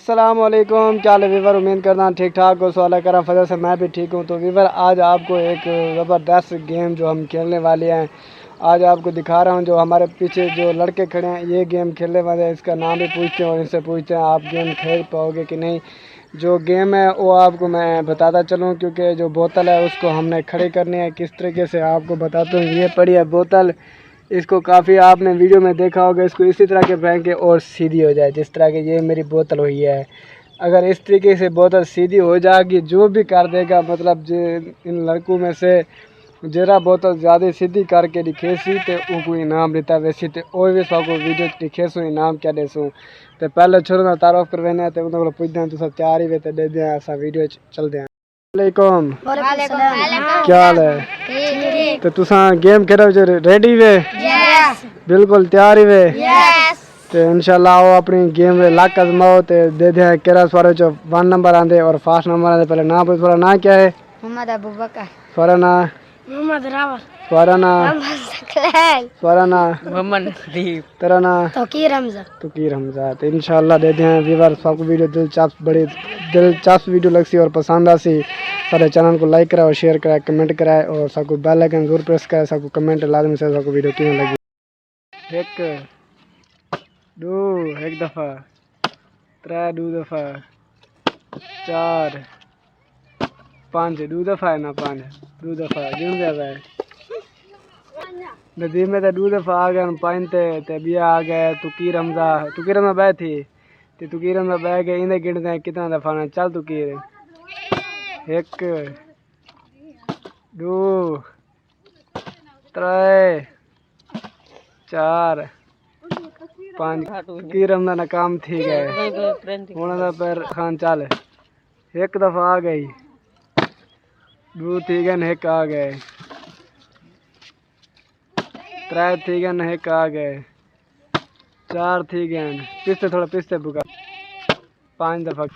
अस्सलाम वालेकुम, क्या हाल है वीवर। उम्मीद करता हूँ ठीक ठाक हो। सवाल करा फजल से मैं भी ठीक हूँ। तो वीवर आज आपको एक ज़बरदस्त गेम जो हम खेलने वाले हैं आज आपको दिखा रहा हूँ। जो हमारे पीछे जो लड़के खड़े हैं ये गेम खेलने वाले हैं। इसका नाम भी पूछते हैं और इनसे पूछते हैं आप गेम खेल पाओगे कि नहीं। जो गेम है वो आपको मैं बताता चलूँ, क्योंकि जो बोतल है उसको हमने खड़ी करनी है। किस तरीके से आपको बताता हूँ। ये पड़ी है बोतल, इसको काफ़ी आपने वीडियो में देखा होगा। इसको इसी तरह के फेंके और सीधी हो जाए, जिस तरह की ये मेरी बोतल हुई है। अगर इस तरीके से बोतल सीधी हो जाएगी, जो भी कर देगा मतलब जो इन लड़कों में से जरा बोतल ज़्यादा सीधी करके दिखेसी तो उनको इनाम देता। वैसे तो और भी सबको वीडियो दिखेसू इनाम क्या देसूँ। तो पहले छोरो ना तारुफ करवाने तो उन्होंने पूछते हैं तो सब तैयार ही वे तो दे दें। ऐसा वीडियो चलते हैं। वालेकुम, क्या हाल है। तो तुसा गेम खेलो जो रेडी वे? बिल्कुल तैयार ही वे। तो इंशाल्लाह आओ अपनी गेम में लाख आजमाओ। तो दे दे केरा सवारे जो 1 नंबर आंदे और 5 नंबर आंदे। पहले ना पूछ, थोड़ा ना क्या है? मोहम्मद अबू बकर। सवारा ना मोहम्मद रावल। सवारा ना सवारा ना मोहम्मद नदीफ। तेरा ना तौकीर हमजा। तुकीर हमजा। तो इंशाल्लाह दे दें व्यूअर सबको वीडियो दिलचस्प वीडियो लगसी और पसंद आसी। सारे चैनल को लाइक कराए और शेयर कराए, कमेंट कराए और सबको बेल आइकन जरूर प्रेस कराए। सबको कमेंट लाजमी से सबको वीडियो क्यों लगी। एक दो एक दफ़ा, त्रै दो दफ़ा, 4 5 दो दफ़ा है ना 5 दो दफ़ा गिन दिया है। नदीम में तो 2 दफ़ा आ गए 5 ते बिया आ गए। तुकीर हमजा बह थी ते तुकीर हमजा बह गए। इन्हें गिनते हैं कितना दफ़ा ना। चल तुकीर 1 2 3 4 5 तुकीर हमजा नाकाम थी गए। हूँ पर खान चल 1 दफ़ा आ गई, 2 थी गए 1 आ गए, 3 थी गए 1 आ गए, 4 थी गए पिछते थोड़ा पिछते बुका 5 दफ़ा।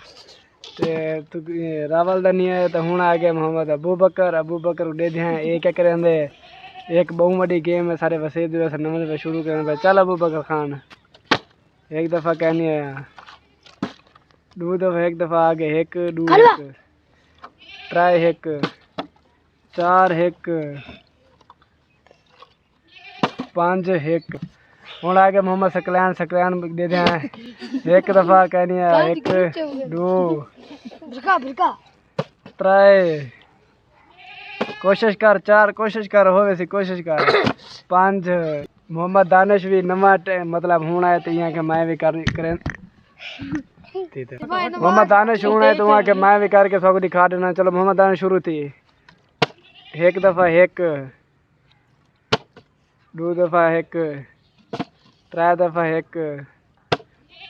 तो रावल दा नहीं है तो हूँ आ गया मोहम्मद अबू बकर दे दिया। एक एक करेंदे एक बहु बड़ी गेम है। सारे वसीद नंबर पे शुरू करें। चल अबू बकर खान 1 दफ़ा कहनी है, 2 दफ़ा 1 दफ़ा आ गए 1 2 1 3 1 4 1 5 1 हूँ आ गया मोहम्मद सकलैन दे दें 1 दफ़ा कहनी है 1 2 3 कोशिश कर 4 कोशिश कर हो वैसी कोशिश कर 5 मोहम्मद दानिश भी नवा मतलब हूँ आए तो यहाँ के मैं भी करें मोहम्मद दानिश हूँ आए तो वहाँ के मैं भी करके सबको दिखा देना। चलो मोहम्मद दानिश शुरू थी 1 दफ़ा 1 2 दफ़ा 1 3 दफ़ा 1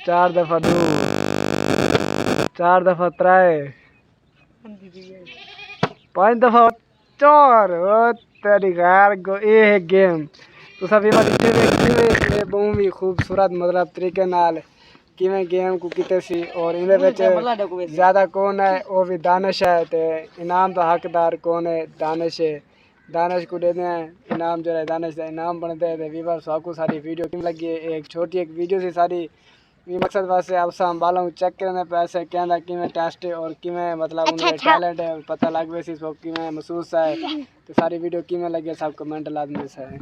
4 दफ़ा 2 4 दफ़ा 3 5 दफ़ा 4 तेरी गैर ये है गेम। तो सभी बहुत ही खूबसूरत मतलब तरीके नाल किमें गेम को किते सी। और इन्हें ज़्यादा कौन है वो भी दानिश है। तो इनाम का हकदार कौन है? दानिश है। दानिश को दे दें इनाम जो है दानिश का इनाम बनते हैं। वीवर सबको सारी वीडियो क्यों लगी है। एक छोटी एक वीडियो से सारी मकसद वास्ते आप संभाला हूँ चेक करने पैसे कहना कि मैं टेस्ट है और कि मैं मतलब उनके टैलेंट है पता लग वैसी कि मैं महसूस है। तो सारी वीडियो कि लगे सब कमेंट लाजमी से है।